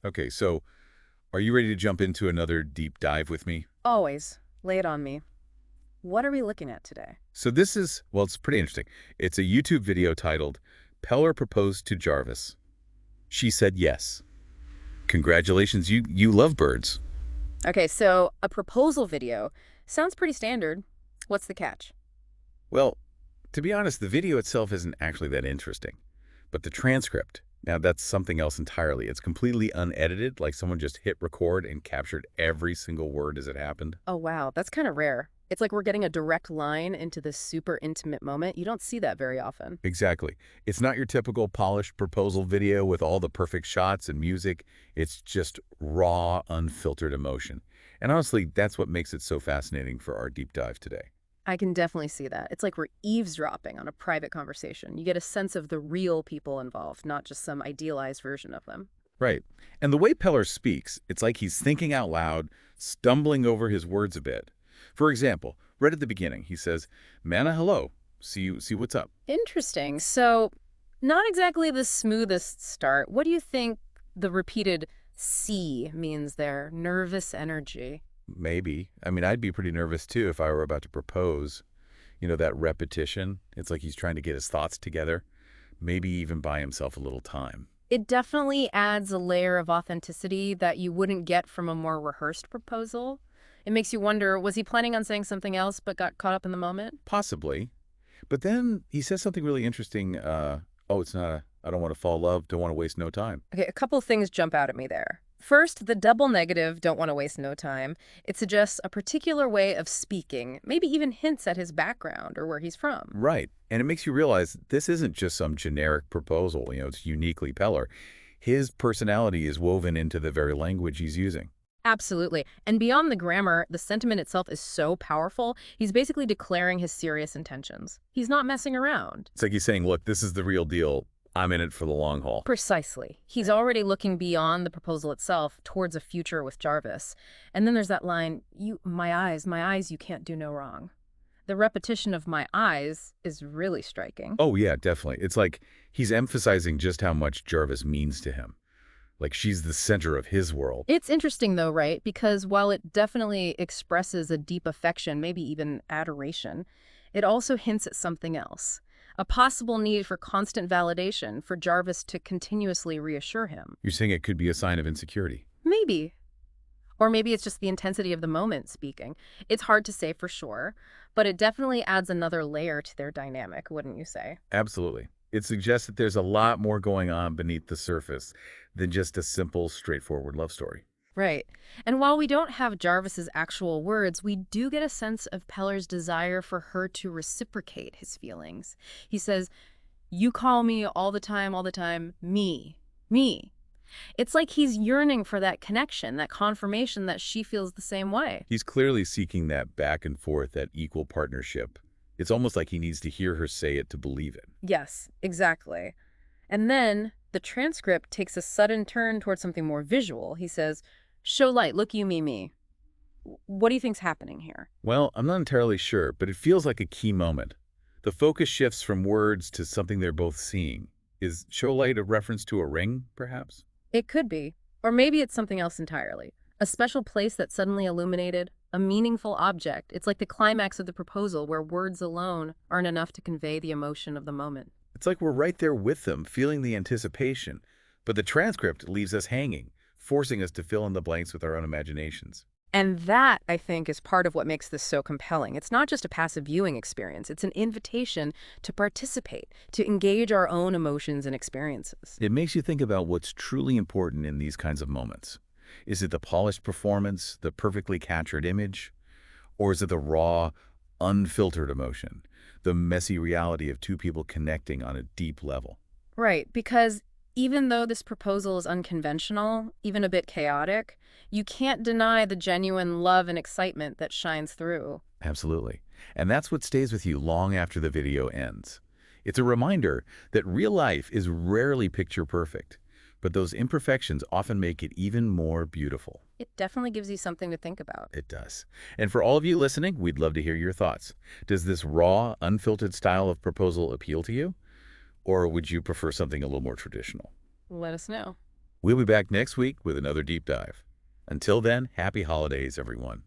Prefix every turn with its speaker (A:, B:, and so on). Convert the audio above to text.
A: Okay, so are you ready to jump into another deep dive with me?
B: Always. Lay it on me. What are we looking at today?
A: So this is, well, it's pretty interesting. It's a YouTube video titled, Peller Proposed to Jarvis. She said yes. Congratulations, you love birds.
B: Okay, so a proposal video sounds pretty standard. What's the catch?
A: Well, to be honest, the video itself isn't actually that interesting. But the transcript, now that's something else entirely. It's completely unedited, like someone just hit record and captured every single word as it happened.
B: Oh, wow, that's kind of rare. It's like we're getting a direct line into this super intimate moment. You don't see that very often.
A: Exactly. It's not your typical polished proposal video with all the perfect shots and music. It's just raw, unfiltered emotion. And honestly, that's what makes it so fascinating for our deep dive today.
B: I can definitely see that. It's like we're eavesdropping on a private conversation. You get a sense of the real people involved, not just some idealized version of them.
A: Right. And the way Peller speaks, it's like he's thinking out loud, stumbling over his words a bit. For example, right at the beginning, he says, "Manna, hello. See what's up."
B: Interesting. So, not exactly the smoothest start. What do you think the repeated C means there? Nervous energy.
A: Maybe. I mean, I'd be pretty nervous too if I were about to propose. You know, that repetition. It's like he's trying to get his thoughts together, maybe even buy himself a little time.
B: It definitely adds a layer of authenticity that you wouldn't get from a more rehearsed proposal. It makes you wonder, was he planning on saying something else but got caught up in the moment?
A: Possibly. But then he says something really interesting. Oh, it's not a, I don't want to fall in love, don't want to waste no time.
B: Okay, a couple things jump out at me there. First, the double negative, don't want to waste no time. It suggests a particular way of speaking, maybe even hints at his background or where he's from.
A: Right. And it makes you realize this isn't just some generic proposal. It's uniquely Peller. His personality is woven into the very language he's using.
B: Absolutely. And beyond the grammar, the sentiment itself is so powerful, he's basically declaring his serious intentions. He's not messing around.
A: It's like he's saying, look, this is the real deal. I'm in it for the long haul.
B: Precisely. He's already looking beyond the proposal itself towards a future with Jarvis. And then there's that line, my eyes, you can't do no wrong. The repetition of my eyes is really striking.
A: Oh, yeah, definitely. It's like he's emphasizing just how much Jarvis means to him. Like she's the center of his world.
B: It's interesting though, right? Because while it definitely expresses a deep affection, maybe even adoration, it also hints at something else. A possible need for constant validation for Jarvis to continuously reassure him.
A: You're saying it could be a sign of insecurity.
B: Maybe. Or maybe it's just the intensity of the moment speaking. It's hard to say for sure, but it definitely adds another layer to their dynamic, wouldn't you say?
A: Absolutely. It suggests that there's a lot more going on beneath the surface than just a simple, straightforward love story.
B: Right. And while we don't have Jarvis's actual words, we do get a sense of Peller's desire for her to reciprocate his feelings. He says, "You call me all the time, me, me." It's like he's yearning for that connection, that confirmation that she feels the same way.
A: He's clearly seeking that back and forth, that equal partnership. It's almost like he needs to hear her say it to believe it.
B: Yes, exactly. And then the transcript takes a sudden turn towards something more visual. He says, "Show light, look you, me, me." What do you think's happening here?
A: Well, I'm not entirely sure, but it feels like a key moment. The focus shifts from words to something they're both seeing. Is show light a reference to a ring, perhaps?
B: It could be. Or maybe it's something else entirely. A special place that suddenly illuminated, a meaningful object. It's like the climax of the proposal where words alone aren't enough to convey the emotion of the moment.
A: It's like we're right there with them, feeling the anticipation. But the transcript leaves us hanging, forcing us to fill in the blanks with our own imaginations.
B: And that, I think, is part of what makes this so compelling. It's not just a passive viewing experience. It's an invitation to participate, to engage our own emotions and experiences.
A: It makes you think about what's truly important in these kinds of moments. Is it the polished performance, the perfectly captured image? Or is it the raw, unfiltered emotion, the messy reality of two people connecting on a deep level?
B: Right, because even though this proposal is unconventional, even a bit chaotic, you can't deny the genuine love and excitement that shines through.
A: Absolutely. And that's what stays with you long after the video ends. It's a reminder that real life is rarely picture perfect, but those imperfections often make it even more beautiful.
B: It definitely gives you something to think about.
A: It does. And for all of you listening, we'd love to hear your thoughts. Does this raw, unfiltered style of proposal appeal to you? Or would you prefer something a little more traditional?
B: Let us know.
A: We'll be back next week with another deep dive. Until then, happy holidays, everyone.